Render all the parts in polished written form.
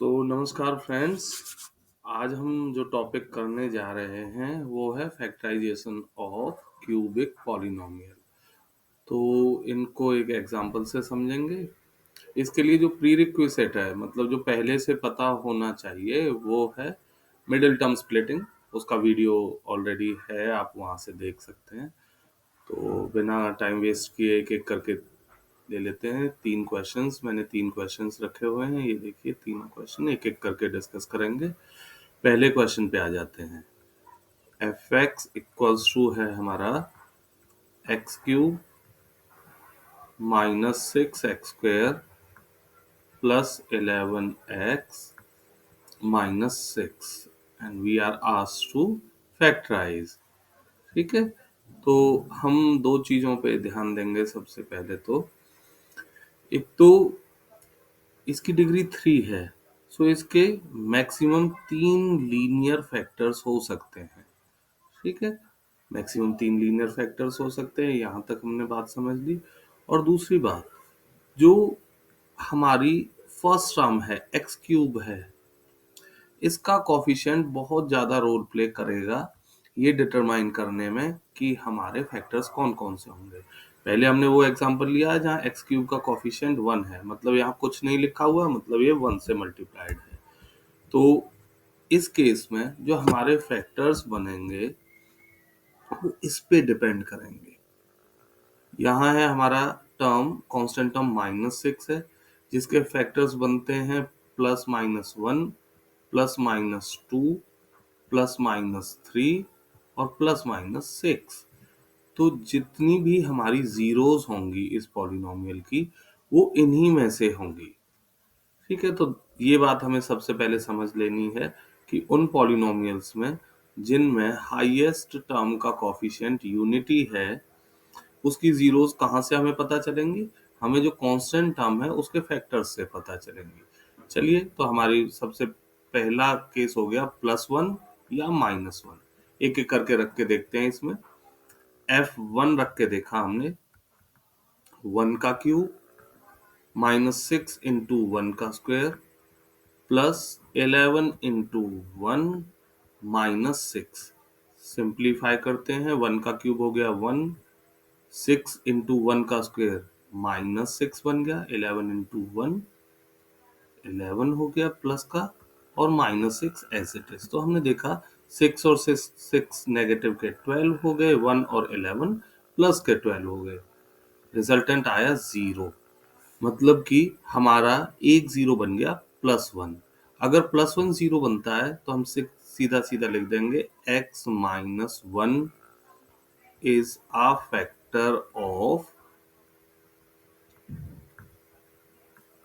नमस्कार फ्रेंड्स। आज हम जो टॉपिक करने जा रहे हैं वो है फैक्टराइजेशन ऑफ क्यूबिक पॉलिनोमियल। तो इनको एक एग्जांपल से समझेंगे। इसके लिए जो प्री रिक्विजिट है, मतलब जो पहले से पता होना चाहिए, वो है मिडिल टर्म स्प्लिटिंग। उसका वीडियो ऑलरेडी है, आप वहाँ से देख सकते हैं। तो बिना टाइम वेस्ट किए एक एक करके ले लेते हैं। 3 क्वेश्चंस, मैंने 3 क्वेश्चंस रखे हुए हैं। ये देखिए, तीनों क्वेश्चन एक एक करके डिस्कस करेंगे। पहले क्वेश्चन पे आ जाते हैं। एफ एक्स इक्वल्स टू है हमारा x cube minus 6x² plus 11x minus 6 and we are asked to factorise. ठीक है, तो हम दो चीजों पे ध्यान देंगे। सबसे पहले तो एक तो इसकी डिग्री 3 है, सो इसके मैक्सिमम 3 लीनियर फैक्टर्स हो सकते हैं। ठीक है, मैक्सिमम 3 लीनियर फैक्टर्स हो सकते हैं। यहां तक हमने बात समझ ली। और दूसरी बात, जो हमारी फर्स्ट टर्म है एक्स क्यूब है, इसका कोफिशिएंट बहुत ज्यादा रोल प्ले करेगा ये डिटरमाइन करने में कि हमारे फैक्टर्स कौन कौन से होंगे। पहले हमने वो एग्जांपल लिया है जहाँ एक्स क्यूब का कोफिशिएंट 1 है, मतलब यहाँ कुछ नहीं लिखा हुआ, मतलब ये 1 से मल्टीप्लाइड है। तो इस केस में जो हमारे फैक्टर्स बनेंगे वो इस पे डिपेंड करेंगे। यहाँ है हमारा टर्म, कांस्टेंट टर्म -6 है, जिसके फैक्टर्स बनते हैं +-1, +-2, +-3 और +-6। तो जितनी भी हमारी जीरोस होंगी इस पॉलिनोमियल की, वो इन्हीं में से होंगी। ठीक है, तो ये बात हमें सबसे पहले समझ लेनी है कि उन पॉलिनोमियल्स में जिनमें हाईएस्ट टर्म का कोफिशिएंट यूनिटी है, उसकी जीरोस कहाँ से हमें पता चलेंगी? हमें जो कांस्टेंट टर्म है उसके फैक्टर्स से पता चलेंगी। चलिए, तो हमारी सबसे पहला केस हो गया +1 या -1। एक एक करके रख के देखते हैं। इसमें f1 रख के देखा हमने, 1 का क्यूब -6 इंटू 1 का स्क्वायर प्लस 11 इंटू 1 -6। सिंप्लीफाई करते हैं, 1 का क्यूब हो गया 1, 6 इंटू 1 का स्क्वायर -6 बन गया, 11 इंटू 1 11 हो गया प्लस का, और -6 एज इट इज। तो हमने देखा 6 और 6 नेगेटिव के 12 हो गए, 1 और 11 प्लस के 12 हो गए। रिजल्टेंट आया 0, मतलब कि हमारा एक 0 बन गया +1। अगर +1 0 बनता है तो हम सीधा सीधा लिख देंगे x minus 1 is a factor of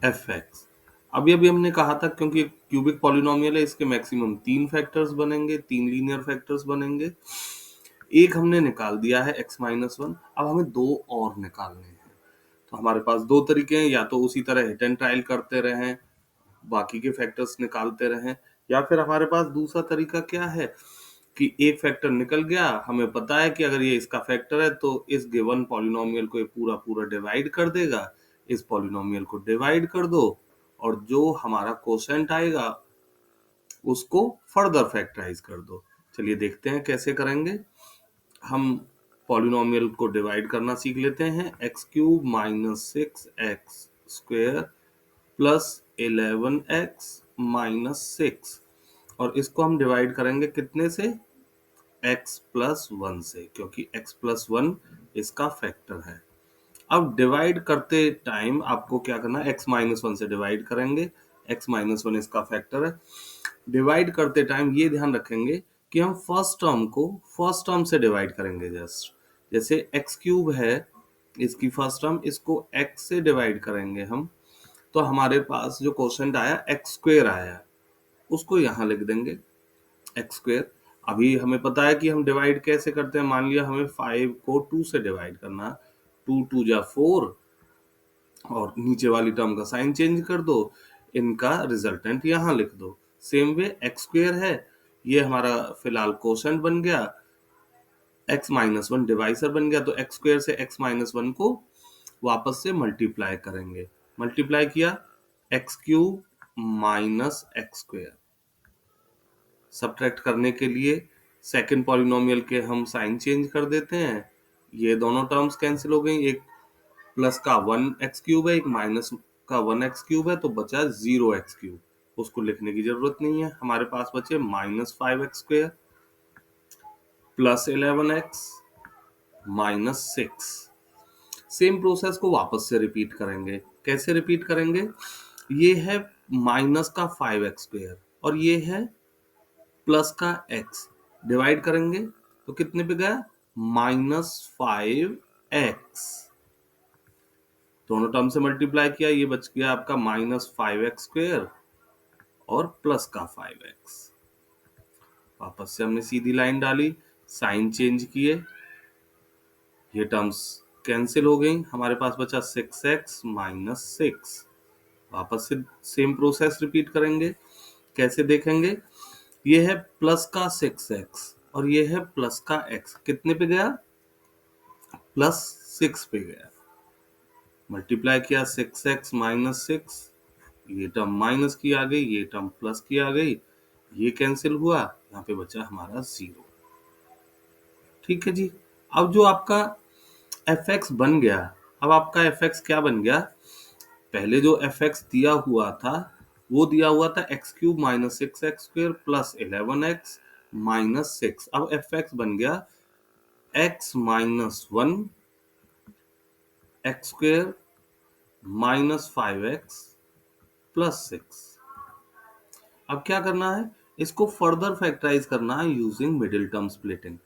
F x. अभी अभी हमने कहा था, क्योंकि क्यूबिक पॉलिनोमियल है, इसके मैक्सिमम 3 फैक्टर्स बनेंगे, 3 लीनियर फैक्टर्स बनेंगे। एक हमने निकाल दिया है x माइनस 1, अब हमें 2 और निकालने हैं। तो हमारे पास 2 तरीके हैं, या तो उसी तरह हिट एंड ट्रायल करते रहें, बाकी के फैक्टर्स निकालते रहें, या फिर हमारे पास दूसरा तरीका क्या है कि एक फैक्टर निकल गया, हमें पता है कि अगर ये इसका फैक्टर है तो इस गिवन पॉलिनोमियल को ये पूरा पूरा डिवाइड कर देगा, इस पॉलिनोमियल को डिवाइड कर दो और जो हमारा कोशेंट आएगा उसको फर्दर फैक्टराइज कर दो। चलिए देखते हैं कैसे करेंगे। हम पॉलिनोमियल को डिवाइड करना सीख लेते हैं। X cube minus 6x² plus 11x minus 6, और इसको हम डिवाइड करेंगे कितने से? x प्लस 1 से, क्योंकि x प्लस 1 इसका फैक्टर है। अब डिवाइड करते टाइम आपको क्या करना है? x माइनस 1 से डिवाइड करेंगे, x माइनस 1 इसका फैक्टर है। डिवाइड करते टाइम ये ध्यान रखेंगे कि हम फर्स्ट टर्म को फर्स्ट टर्म से डिवाइड करेंगे। जैसे एक्स क्यूब है, इसकी फर्स्ट टर्म, इसको x से डिवाइड करेंगे हम, तो हमारे पास जो क्वोशंट आया x² आया, उसको यहाँ लिख देंगे x²। अभी हमें पता है कि हम डिवाइड कैसे करते हैं। मान लिया हमें 5 को 2 से डिवाइड करना, 2 2 जा 4, और नीचे वाली टर्म का साइन चेंज कर दो, इनका रिजल्टेंट यहाँ लिख दो। सेम वे x² है, ये हमारा फिलहाल कोशेंट बन गया, x माइनस 1 डिवाइसर बन गया, तो x² से x माइनस 1 को वापस से मल्टीप्लाई करेंगे। मल्टीप्लाई किया, x³ minus x square. Subtract करने के लिए सेकंड पॉलिनोमियल के हम साइन चेंज कर देते हैं, ये दोनों टर्म्स कैंसिल हो गई, एक प्लस का 1x³ है, एक माइनस का 1x³ है, तो बचा 0x³। उसको लिखने की जरूरत नहीं है, हमारे पास बचे -5x² plus 11x -6। Same process को वापस से रिपीट करेंगे। कैसे रिपीट करेंगे? ये है माइनस का 5x² और ये है प्लस का x, डिवाइड करेंगे तो कितने पे गया? -5x। दोनों टर्म से मल्टीप्लाई किया, ये बच गया आपका -5x² और प्लस का 5x। वापस से हमने सीधी लाइन डाली, साइन चेंज किए, ये टर्म्स कैंसिल हो गई, हमारे पास बचा 6x -6। वापस से सेम प्रोसेस रिपीट करेंगे। कैसे देखेंगे? ये है प्लस का 6x और ये है प्लस का x, कितने पे गया? +6 पे गया। मल्टीप्लाई किया 6x -6, ये टर्म माइनस की आ गई, ये टर्म प्लस की आ गई, ये कैंसिल हुआ, यहाँ पे बचा हमारा 0। ठीक है जी। अब जो आपका fx बन गया, अब आपका fx क्या बन गया? पहले जो fx दिया हुआ था वो दिया हुआ था x³ -6x² प्लस 11x -6। अब fx बन गया x -1 x² -5x प्लस 6। अब क्या करना है? इसको फर्दर फैक्टराइज करना है using middle term splitting.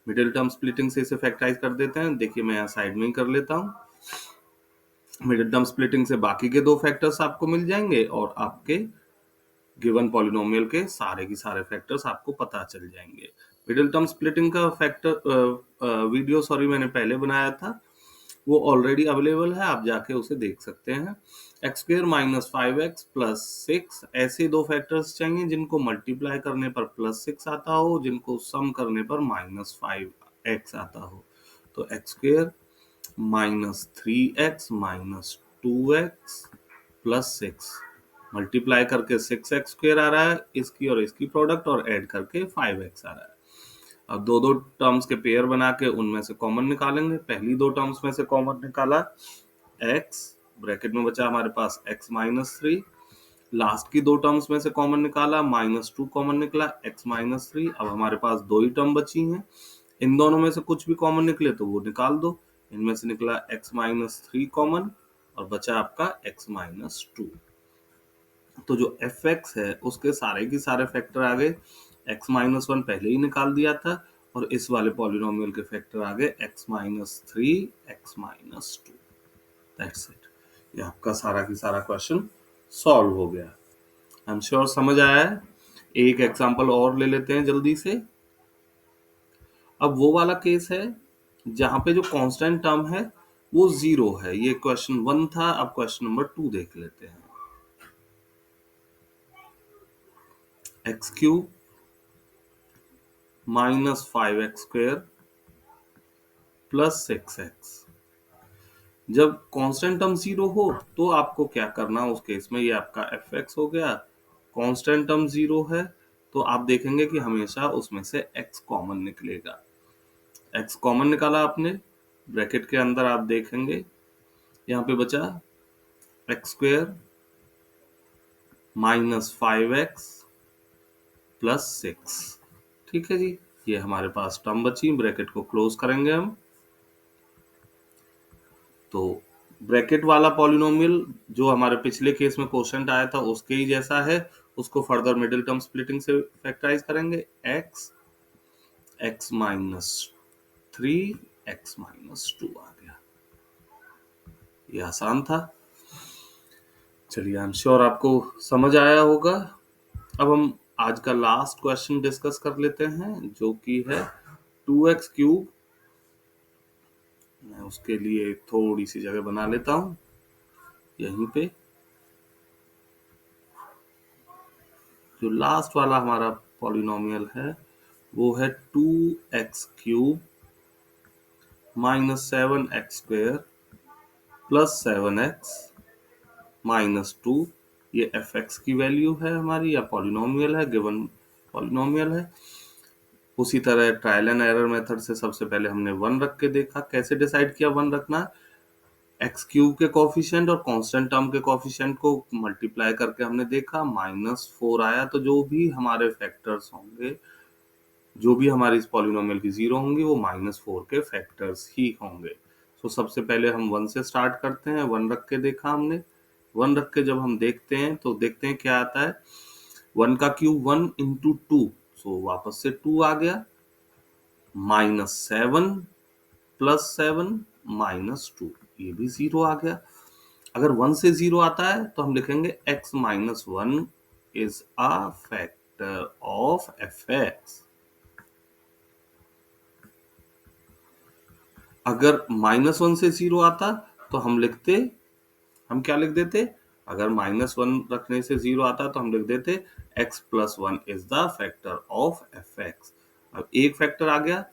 Middle term splitting से इसे फैक्टराइज कर देते हैं। देखिए मैं यहाँ साइड में ही कर लेता हूँ। मिडिल टर्म स्प्लिटिंग से बाकी के दो फैक्टर्स आपको मिल जाएंगे और आपके गिवन पॉलिनोमियल के सारे की सारे फैक्टर्स आपको पता चल जाएंगे। मिडिल टर्म स्प्लिटिंग का फैक्टर वीडियो मैंने पहले बनाया था, वो ऑलरेडी अवेलेबल है, आप जाके उसे देख सकते हैं। x² -5x प्लस 6, ऐसे दो फैक्टर्स चाहिए जिनको मल्टीप्लाई करने पर +6 आता हो, जिनको सम करने पर -5x आता हो। तो x² -3x -2x plus 6 multiply करके 6x² आ रहा है, इसकी और इसकी प्रोडक्ट, और ऐड करके 5x आ रहा है। अब दो दो टर्म्स के पेयर बना के उनमें से कॉमन निकालेंगे। पहली दो टर्म्स में से कॉमन निकाला x, ब्रैकेट में बचा हमारे पास x -3। लास्ट की दो टर्म्स में से कॉमन निकाला, -2 कॉमन निकला, x -3। अब हमारे पास दो ही टर्म बची हैं, इन दोनों में से कुछ भी कॉमन निकले तो वो निकाल दो। इनमें से निकला x -3 कॉमन और बचा आपका x -2। तो जो fx है उसके सारे की सारे फैक्टर आ गए। x -1 पहले ही निकाल दिया था और इस वाले पॉलिनोमियल के फैक्टर आ गए x -3 x -2। That's it. ये आपका सारा की सारा क्वेश्चन सॉल्व हो गया। आई एम श्योर समझ आया है। एक एग्जांपल और ले लेते हैं जल्दी से। अब वो वाला केस है जहां पे जो कांस्टेंट टर्म है वो 0 है। ये क्वेश्चन 1 था, अब क्वेश्चन नंबर 2 देख लेते हैं। x³ -5x² plus 6x। जब कांस्टेंट टर्म 0 हो तो आपको क्या करना, उस केस में ये आपका fx हो गया। कांस्टेंट टर्म 0 है तो आप देखेंगे कि हमेशा उसमें से x कॉमन निकलेगा। x कॉमन निकाला आपने, ब्रैकेट के अंदर आप देखेंगे यहाँ पे बचा x² -5x प्लस 6। ठीक है जी, ये हमारे पास टर्म बची। ब्रैकेट को क्लोज करेंगे हम। तो ब्रैकेट वाला पॉलिनोमियल जो हमारे पिछले केस में क्वेश्चन आया था उसके ही जैसा है, उसको फर्दर मिडिल टर्म स्प्लिटिंग से फैक्टराइज करेंगे। x -3 x -2 आ गया। ये आसान था। चलिए, आई एम श्योर आपको समझ आया होगा। अब हम आज का लास्ट क्वेश्चन डिस्कस कर लेते हैं जो कि है 2x³। मैं उसके लिए थोड़ी सी जगह बना लेता हूं यहीं पे। जो लास्ट वाला हमारा पॉलिनोमियल है वो है 2x³ -7x² प्लस 7x -2। ये fx की वैल्यू है हमारी, या पॉलिनोमियल है, गिवन पॉलिनोमियल है। उसी तरह ट्रायल एंड एरर मेथड से सबसे पहले हमने 1 रख के देखा। कैसे डिसाइड किया 1 रखना है? एक्स क्यूब के कोफिशिएंट और कांस्टेंट टर्म के कोफिशिएंट को मल्टीप्लाई करके हमने देखा, -4 आया। तो जो भी हमारे फैक्टर्स होंगे, जो भी हमारी इस पॉलिनोमियल की जीरो होंगी, वो -4 के फैक्टर्स ही होंगे। तो सबसे पहले हम 1 से स्टार्ट करते हैं। 1 रख के देखा हमने। 1 रख के जब हम देखते हैं तो देखते हैं क्या आता है। 1 का क्यूब 1 इंटू 2, सो वापस से 2 आ गया। -7 +7 -2, ये भी 0 आ गया। अगर 1 से 0 आता है तो हम लिखेंगे x - 1 is a factor of fx। अगर -1 से 0 आता तो हम क्या लिख देते? अगर -1 रखने से 0 आता तो हम लिख देते x + 1 is the factor of fx। अब एक फैक्टर आ गया,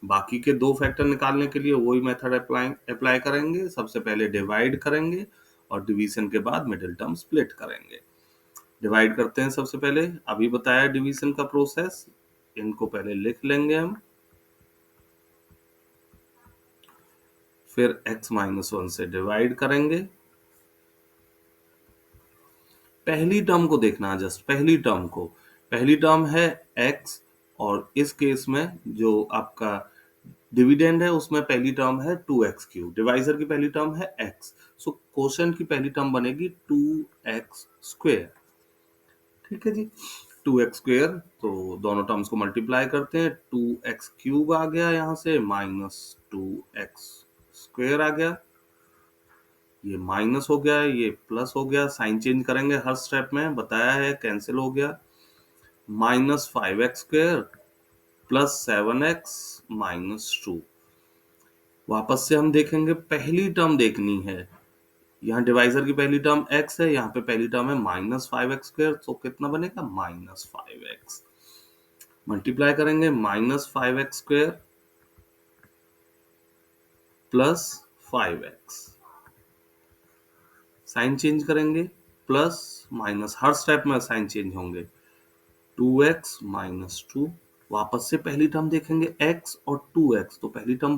बाकी के 2 फैक्टर निकालने के लिए वही मेथड अप्लाई करेंगे। सबसे पहले डिवाइड करेंगे और डिवीजन के बाद मिडिल टर्म स्प्लिट करेंगे। डिवाइड करते हैं सबसे पहले, अभी बताया डिवीजन का प्रोसेस, इनको पहले लिख लेंगे हम। फिर x - 1 से डिवाइड करेंगे। पहली टर्म को देखना, जस्ट पहली टर्म को। पहली टर्म है x, और इस केस में जो आपका डिविडेंड है उसमें पहली टर्म है 2x³। डिवाइजर की पहली टर्म है x, सो कोशेंट की पहली टर्म बनेगी 2x²। ठीक है जी, 2x²। तो दोनों टर्म्स को मल्टीप्लाई करते हैं, 2x³ आ गया, यहाँ से -2x² आ गया। ये माइनस हो गया, ये प्लस हो गया। साइन चेंज करेंगे हर स्टेप में, बताया है, कैंसिल हो गया। -5x² + 7x - 2। वापस से हम देखेंगे, पहली टर्म देखनी है। यहाँ डिवाइजर की पहली टर्म x है, यहाँ पे पहली टर्म है -5x², तो कितना बनेगा? -5x। मल्टीप्लाई करेंगे, -5x² + 5x। साइन चेंज करेंगे, प्लस माइनस, हर स्टेप में साइन चेंज होंगे। 2x - 2। वापस से पहली टर्म देखेंगे x और 2x, तो पहली टर्म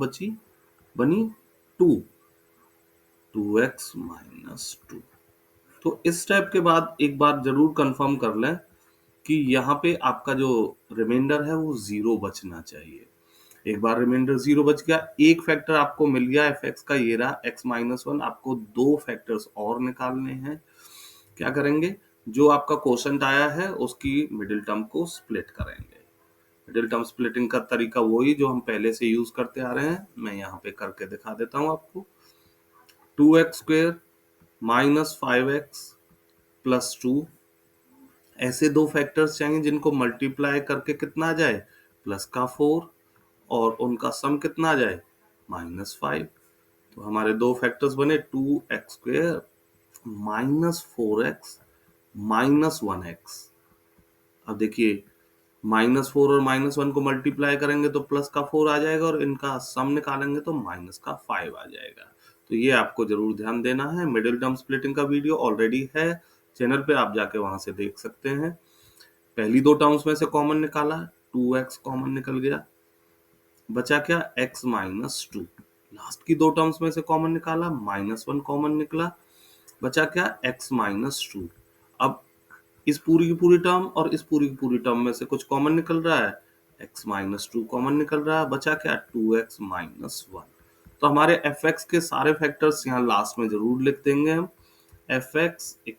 बनी 2, 2x - 2। तो इस स्टेप के बाद एक बार जरूर कंफर्म कर लें कि यहाँ पे आपका जो रिमाइंडर है वो 0 बचना चाहिए। एक बार रिमाइंडर 0 बच गया, एक फैक्टर आपको मिल गया fx का, ये रहा x - 1। आपको 2 फैक्टर्स और निकालने हैं। क्या करेंगे? जो आपका क्वोशंट आया है उसकी मिडिल टर्म को स्प्लिट करेंगे। मिडिल टर्म स्प्लिटिंग का तरीका वही जो हम पहले से यूज करते आ रहे हैं। मैं यहाँ पे करके दिखा देता हूँ आपको। 2x² - 5x + 2, ऐसे 2 फैक्टर्स चाहिए जिनको मल्टीप्लाई करके कितना आ जाए? +4, और उनका सम कितना आ जाए? -5। तो हमारे 2 फैक्टर्स बने 2x² -4x -1x। अब देखिए, -4 और -1 को मल्टीप्लाई करेंगे तो +4 आ जाएगा, और इनका सम निकालेंगे तो -5 आ जाएगा। तो ये आपको जरूर ध्यान देना है। मिडिल टर्म स्प्लिटिंग का वीडियो ऑलरेडी है चैनल पे, आप जाके वहां से देख सकते हैं। पहली 2 टर्म्स में से कॉमन निकाला, 2x कॉमन निकल गया, बचा क्या? x - 2। लास्ट की 2 टर्म्स में से कॉमन निकाला, -1 कॉमन निकला, बचा क्या? x - 2। अब इस पूरी की पूरी टर्म और इस पूरी की पूरी टर्म में से कुछ कॉमन निकल रहा है, x - 2 कॉमन निकल रहा है, बचा क्या? 2x - 1। तो हमारे fx के सारे फैक्टर्स यहाँ लास्ट में जरूर लिख देंगे हम। fx =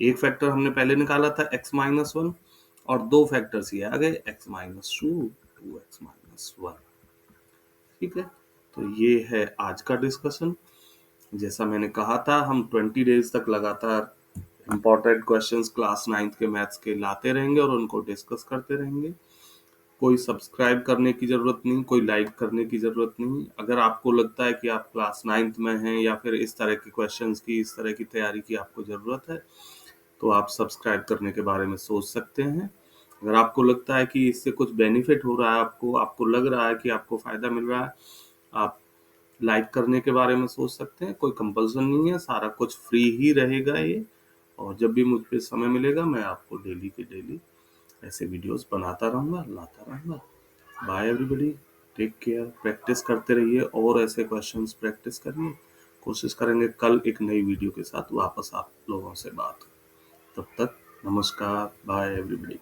एक फैक्टर हमने पहले निकाला था x - 1, और 2 फैक्टर्स ये आ गए x - 2, 2x - 1। ठीक है, तो ये है आज का डिस्कशन। जैसा मैंने कहा था, हम 20 डेज तक लगातार इम्पोर्टेंट क्वेश्चंस क्लास 9th के मैथ्स के लाते रहेंगे और उनको डिस्कस करते रहेंगे। कोई सब्सक्राइब करने की जरूरत नहीं, कोई लाइक करने की जरूरत नहीं। अगर आपको लगता है कि आप क्लास 9th में हैं, या फिर इस तरह के क्वेश्चंस की, इस तरह की तैयारी की आपको जरूरत है, तो आप सब्सक्राइब करने के बारे में सोच सकते हैं। अगर आपको लगता है कि इससे कुछ बेनिफिट हो रहा है, आपको लग रहा है कि आपको फायदा मिल रहा है, आप लाइक करने के बारे में सोच सकते हैं। कोई कंपल्सन नहीं है, सारा कुछ फ्री ही रहेगा ये। और जब भी मुझ पे समय मिलेगा मैं आपको डेली के डेली ऐसे वीडियोस बनाता रहूँगा, लाता रहूँगा। Bye everybody, take care, practice करते रहिए और ऐसे क्वेश्चंस प्रैक्टिस करिए। कोशिश करेंगे कल एक नई वीडियो के साथ वापस आप लोगों से बात हो। तब तक नमस्कार, बाय एवरीबॉडी।